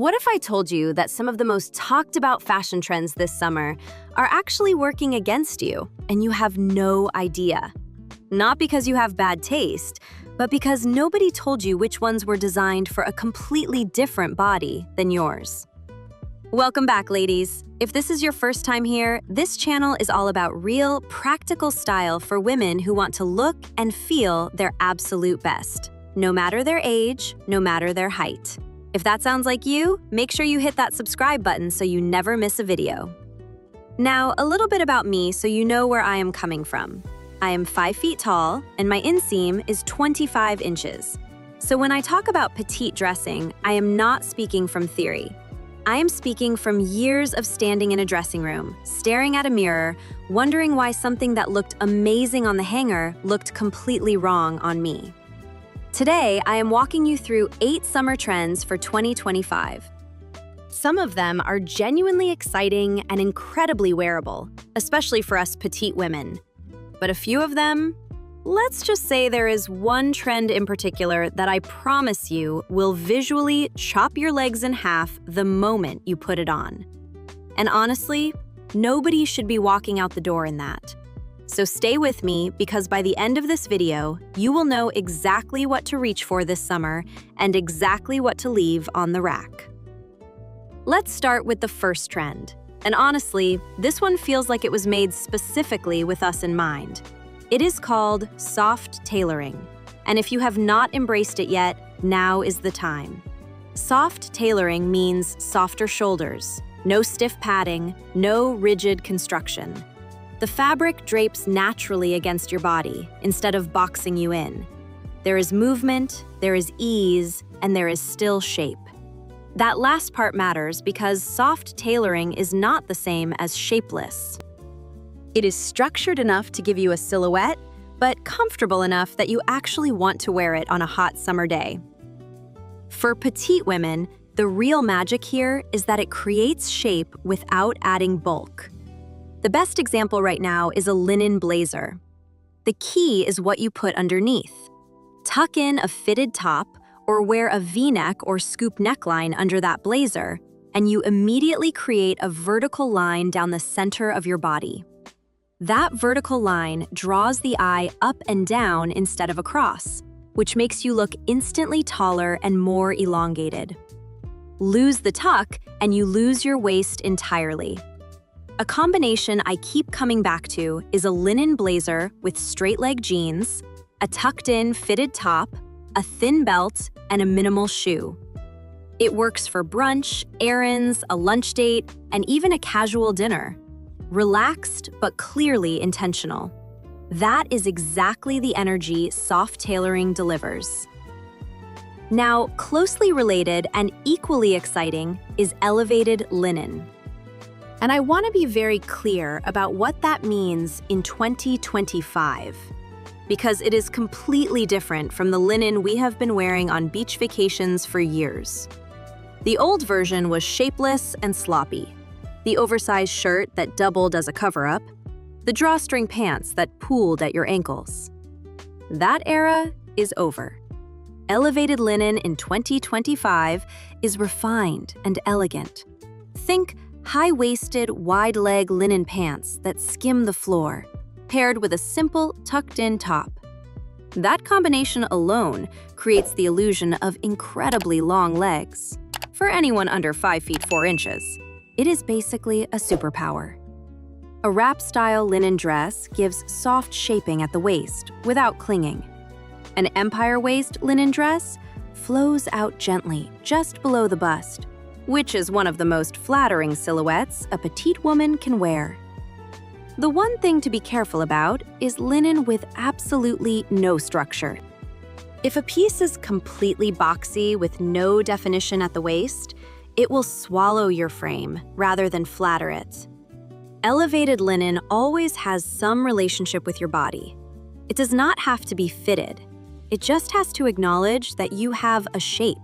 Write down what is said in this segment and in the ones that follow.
What if I told you that some of the most talked about fashion trends this summer are actually working against you and you have no idea? Not because you have bad taste, but because nobody told you which ones were designed for a completely different body than yours. Welcome back, ladies. If this is your first time here, this channel is all about real, practical style for women who want to look and feel their absolute best, no matter their age, no matter their height. If that sounds like you, make sure you hit that subscribe button so you never miss a video. Now, a little bit about me so you know where I am coming from. I am 5 feet tall, and my inseam is 25 inches. So when I talk about petite dressing, I am not speaking from theory. I am speaking from years of standing in a dressing room, staring at a mirror, wondering why something that looked amazing on the hanger looked completely wrong on me. Today, I am walking you through 8 summer trends for 2025. Some of them are genuinely exciting and incredibly wearable, especially for us petite women. But a few of them, let's just say there is one trend in particular that I promise you will visually chop your legs in half the moment you put it on. And honestly, nobody should be walking out the door in that. So stay with me, because by the end of this video, you will know exactly what to reach for this summer and exactly what to leave on the rack. Let's start with the first trend. And honestly, this one feels like it was made specifically with us in mind. It is called soft tailoring. And if you have not embraced it yet, now is the time. Soft tailoring means softer shoulders, no stiff padding, no rigid construction. The fabric drapes naturally against your body instead of boxing you in. There is movement, there is ease, and there is still shape. That last part matters because soft tailoring is not the same as shapeless. It is structured enough to give you a silhouette, but comfortable enough that you actually want to wear it on a hot summer day. For petite women, the real magic here is that it creates shape without adding bulk. The best example right now is a linen blazer. The key is what you put underneath. Tuck in a fitted top or wear a V-neck or scoop neckline under that blazer, and you immediately create a vertical line down the center of your body. That vertical line draws the eye up and down instead of across, which makes you look instantly taller and more elongated. Lose the tuck, and you lose your waist entirely. A combination I keep coming back to is a linen blazer with straight-leg jeans, a tucked-in fitted top, a thin belt, and a minimal shoe. It works for brunch, errands, a lunch date, and even a casual dinner. Relaxed, but clearly intentional. That is exactly the energy soft tailoring delivers. Now, closely related and equally exciting is elevated linen. And I want to be very clear about what that means in 2025, because it is completely different from the linen we have been wearing on beach vacations for years. The old version was shapeless and sloppy, the oversized shirt that doubled as a cover-up, the drawstring pants that pooled at your ankles. That era is over. Elevated linen in 2025 is refined and elegant. Think high-waisted, wide-leg linen pants that skim the floor, paired with a simple, tucked-in top. That combination alone creates the illusion of incredibly long legs. For anyone under 5 feet 4 inches, it is basically a superpower. A wrap-style linen dress gives soft shaping at the waist without clinging. An empire waist linen dress flows out gently just below the bust, which is one of the most flattering silhouettes a petite woman can wear. The one thing to be careful about is linen with absolutely no structure. If a piece is completely boxy with no definition at the waist, it will swallow your frame rather than flatter it. Elevated linen always has some relationship with your body. It does not have to be fitted. It just has to acknowledge that you have a shape.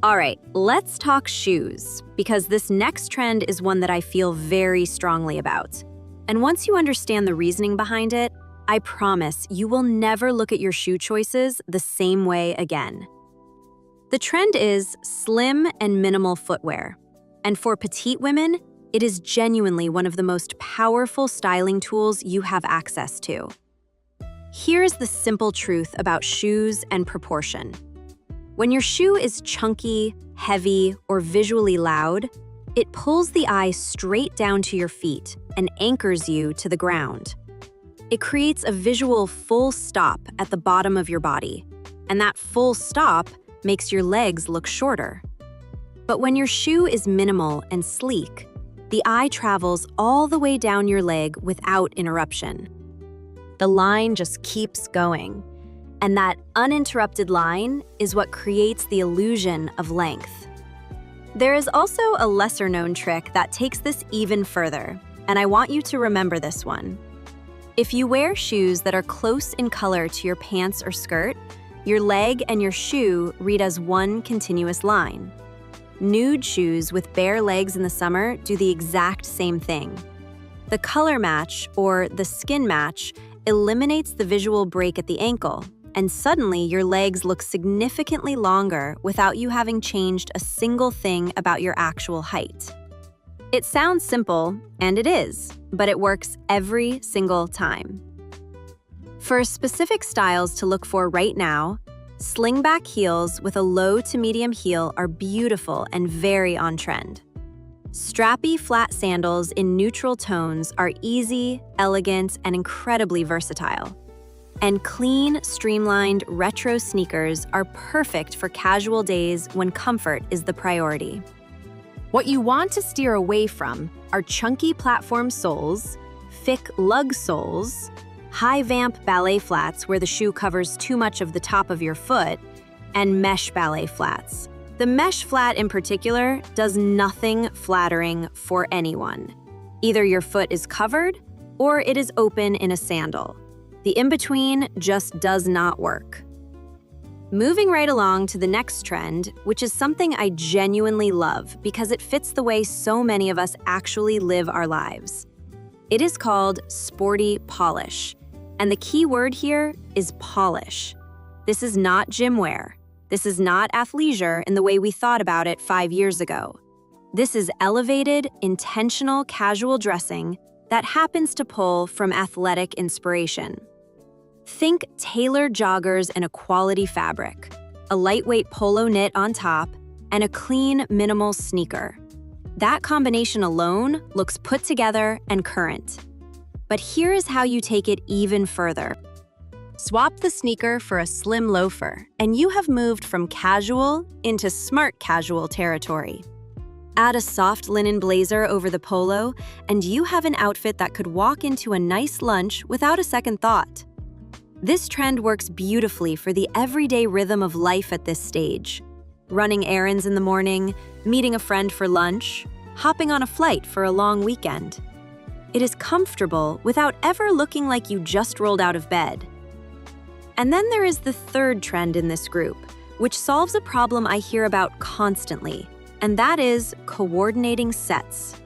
All right, let's talk shoes, because this next trend is one that I feel very strongly about. And once you understand the reasoning behind it, I promise you will never look at your shoe choices the same way again. The trend is slim and minimal footwear. And for petite women, it is genuinely one of the most powerful styling tools you have access to. Here's the simple truth about shoes and proportion. When your shoe is chunky, heavy, or visually loud, it pulls the eye straight down to your feet and anchors you to the ground. It creates a visual full stop at the bottom of your body, and that full stop makes your legs look shorter. But when your shoe is minimal and sleek, the eye travels all the way down your leg without interruption. The line just keeps going, and that uninterrupted line is what creates the illusion of length. There is also a lesser-known trick that takes this even further, and I want you to remember this one. If you wear shoes that are close in color to your pants or skirt, your leg and your shoe read as one continuous line. Nude shoes with bare legs in the summer do the exact same thing. The color match, or the skin match, eliminates the visual break at the ankle, and suddenly your legs look significantly longer without you having changed a single thing about your actual height. It sounds simple, and it is, but it works every single time. For specific styles to look for right now, slingback heels with a low to medium heel are beautiful and very on trend. Strappy flat sandals in neutral tones are easy, elegant, and incredibly versatile. And clean, streamlined retro sneakers are perfect for casual days when comfort is the priority. What you want to steer away from are chunky platform soles, thick lug soles, high vamp ballet flats where the shoe covers too much of the top of your foot, and mesh ballet flats. The mesh flat in particular does nothing flattering for anyone. Either your foot is covered or it is open in a sandal. The in-between just does not work. Moving right along to the next trend, which is something I genuinely love because it fits the way so many of us actually live our lives. It is called sporty polish. And the key word here is polish. This is not gym wear. This is not athleisure in the way we thought about it 5 years ago. This is elevated, intentional casual dressing that happens to pull from athletic inspiration. Think tailored joggers in a quality fabric, a lightweight polo knit on top, and a clean, minimal sneaker. That combination alone looks put together and current. But here is how you take it even further. Swap the sneaker for a slim loafer, and you have moved from casual into smart casual territory. Add a soft linen blazer over the polo, and you have an outfit that could walk into a nice lunch without a second thought. This trend works beautifully for the everyday rhythm of life at this stage. Running errands in the morning, meeting a friend for lunch, hopping on a flight for a long weekend. It is comfortable without ever looking like you just rolled out of bed. And then there is the third trend in this group, which solves a problem I hear about constantly, and that is coordinating sets.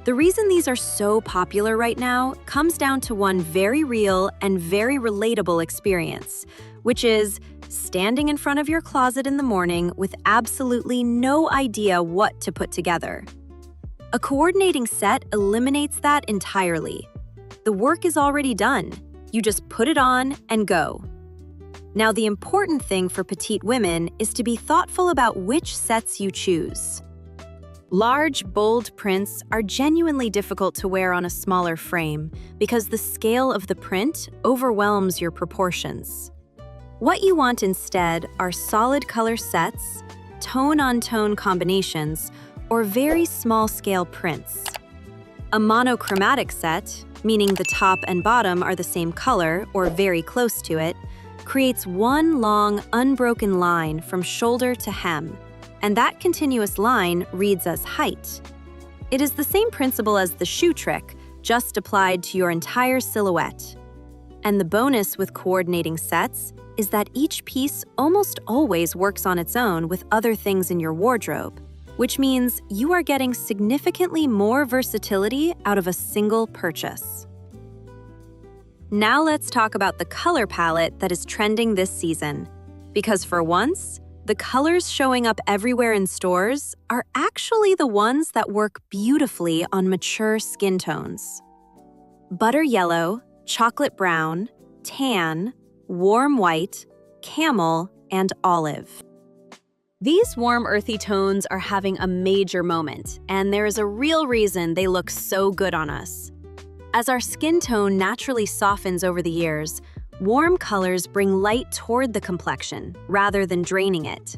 The reason these are so popular right now comes down to one very real and very relatable experience, which is standing in front of your closet in the morning with absolutely no idea what to put together. A coordinating set eliminates that entirely. The work is already done. You just put it on and go. Now, the important thing for petite women is to be thoughtful about which sets you choose. Large, bold prints are genuinely difficult to wear on a smaller frame because the scale of the print overwhelms your proportions. What you want instead are solid color sets, tone-on-tone combinations, or very small-scale prints. A monochromatic set, meaning the top and bottom are the same color or very close to it, creates one long, unbroken line from shoulder to hem, and that continuous line reads as height. It is the same principle as the shoe trick, just applied to your entire silhouette. And the bonus with coordinating sets is that each piece almost always works on its own with other things in your wardrobe, which means you are getting significantly more versatility out of a single purchase. Now let's talk about the color palette that is trending this season, because for once, the colors showing up everywhere in stores are actually the ones that work beautifully on mature skin tones. Butter yellow, chocolate brown, tan, warm white, camel, and olive. These warm, earthy tones are having a major moment, and there is a real reason they look so good on us. As our skin tone naturally softens over the years, warm colors bring light toward the complexion rather than draining it.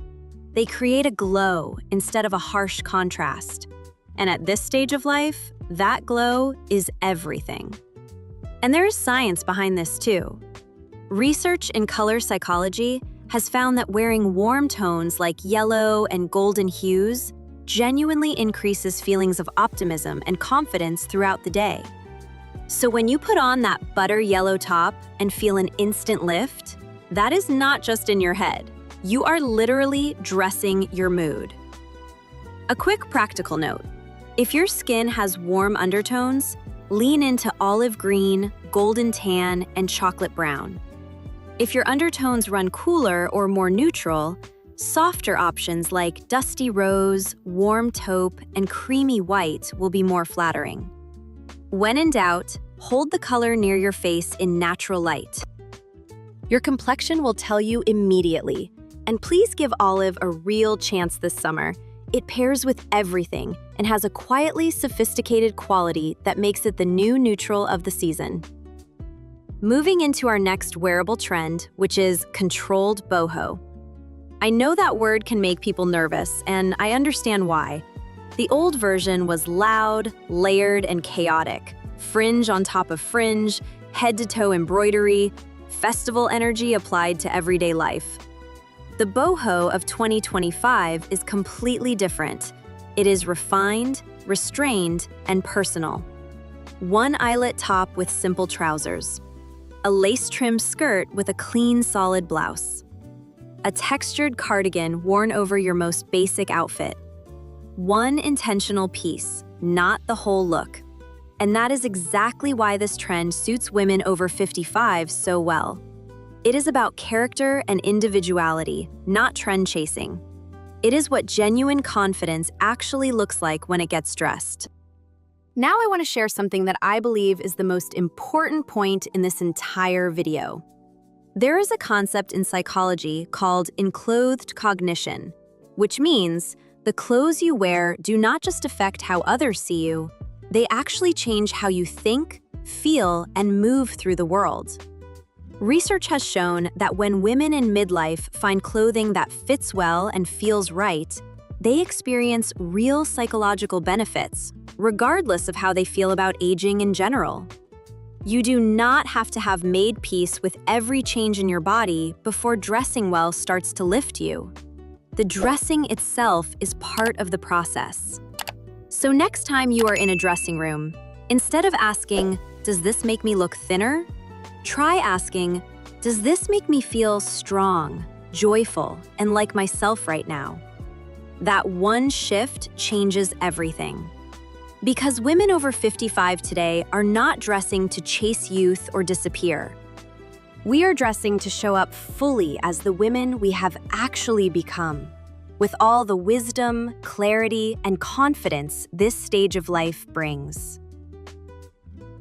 They create a glow instead of a harsh contrast. And at this stage of life, that glow is everything. And there is science behind this too. Research in color psychology has found that wearing warm tones like yellow and golden hues genuinely increases feelings of optimism and confidence throughout the day. So when you put on that butter yellow top and feel an instant lift, that is not just in your head. You are literally dressing your mood. A quick practical note: if your skin has warm undertones, lean into olive green, golden tan, and chocolate brown. If your undertones run cooler or more neutral, softer options like dusty rose, warm taupe, and creamy white will be more flattering. When in doubt, hold the color near your face in natural light. Your complexion will tell you immediately. And please give olive a real chance this summer. It pairs with everything and has a quietly sophisticated quality that makes it the new neutral of the season. Moving into our next wearable trend, which is controlled boho. I know that word can make people nervous, and I understand why. The old version was loud, layered, and chaotic. Fringe on top of fringe, head-to-toe embroidery, festival energy applied to everyday life. The boho of 2025 is completely different. It is refined, restrained, and personal. One eyelet top with simple trousers. A lace-trimmed skirt with a clean, solid blouse. A textured cardigan worn over your most basic outfit. One intentional piece, not the whole look. And that is exactly why this trend suits women over 55 so well. It is about character and individuality, not trend chasing. It is what genuine confidence actually looks like when it gets dressed. Now I want to share something that I believe is the most important point in this entire video. There is a concept in psychology called enclothed cognition, which means the clothes you wear do not just affect how others see you, they actually change how you think, feel, and move through the world. Research has shown that when women in midlife find clothing that fits well and feels right, they experience real psychological benefits, regardless of how they feel about aging in general. You do not have to have made peace with every change in your body before dressing well starts to lift you. The dressing itself is part of the process. So next time you are in a dressing room, instead of asking, "Does this make me look thinner?" try asking, "Does this make me feel strong, joyful, and like myself right now?" That one shift changes everything. Because women over 55 today are not dressing to chase youth or disappear. We are dressing to show up fully as the women we have actually become, with all the wisdom, clarity, and confidence this stage of life brings.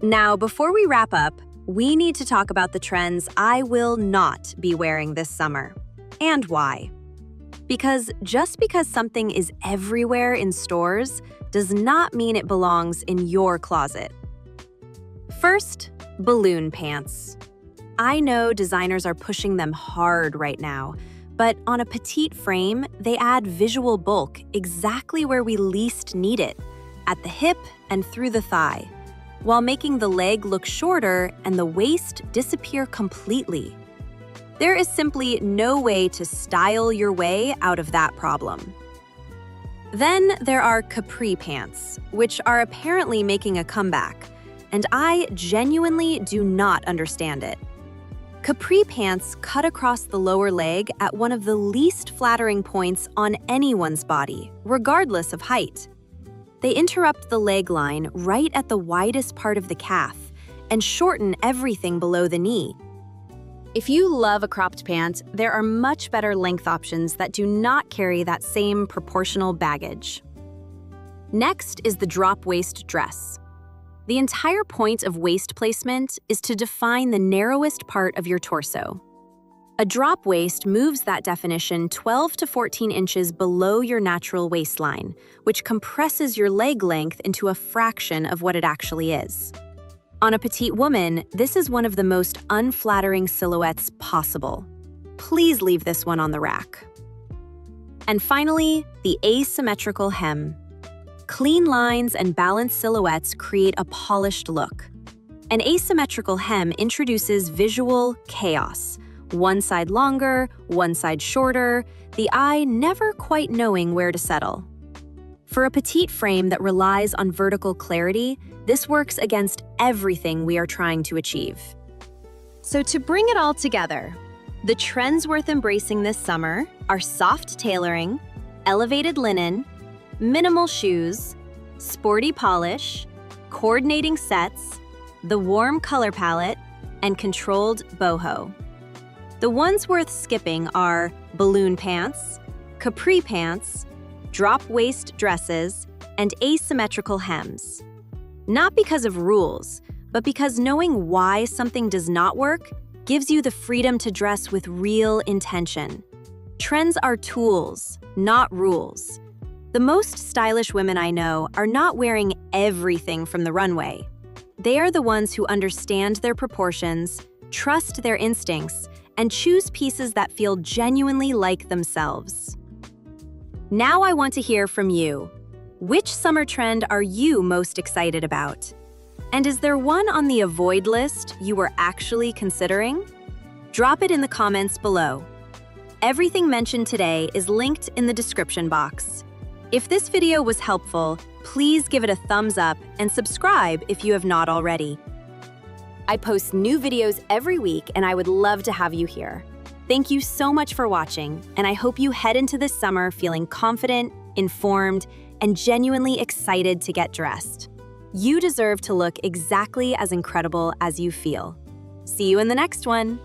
Now, before we wrap up, we need to talk about the trends I will not be wearing this summer, and why. Because just because something is everywhere in stores does not mean it belongs in your closet. First, balloon pants. I know designers are pushing them hard right now, but on a petite frame, they add visual bulk exactly where we least need it, at the hip and through the thigh, while making the leg look shorter and the waist disappear completely. There is simply no way to style your way out of that problem. Then there are capri pants, which are apparently making a comeback, and I genuinely do not understand it. Capri pants cut across the lower leg at one of the least flattering points on anyone's body, regardless of height. They interrupt the leg line right at the widest part of the calf and shorten everything below the knee. If you love a cropped pant, there are much better length options that do not carry that same proportional baggage. Next is the drop waist dress. The entire point of waist placement is to define the narrowest part of your torso. A drop waist moves that definition 12 to 14 inches below your natural waistline, which compresses your leg length into a fraction of what it actually is. On a petite woman, this is one of the most unflattering silhouettes possible. Please leave this one on the rack. And finally, the asymmetrical hem. Clean lines and balanced silhouettes create a polished look. An asymmetrical hem introduces visual chaos. One side longer, one side shorter, the eye never quite knowing where to settle. For a petite frame that relies on vertical clarity, this works against everything we are trying to achieve. So to bring it all together, the trends worth embracing this summer are soft tailoring, elevated linen, minimal shoes, sporty polish, coordinating sets, the warm color palette, and controlled boho. The ones worth skipping are balloon pants, capri pants, drop waist dresses, and asymmetrical hems. Not because of rules, but because knowing why something does not work gives you the freedom to dress with real intention. Trends are tools, not rules. The most stylish women I know are not wearing everything from the runway. They are the ones who understand their proportions, trust their instincts, and choose pieces that feel genuinely like themselves. Now I want to hear from you. Which summer trend are you most excited about? And is there one on the avoid list you were actually considering? Drop it in the comments below. Everything mentioned today is linked in the description box. If this video was helpful, please give it a thumbs up and subscribe if you have not already. I post new videos every week and I would love to have you here. Thank you so much for watching, and I hope you head into this summer feeling confident, informed, and genuinely excited to get dressed. You deserve to look exactly as incredible as you feel. See you in the next one.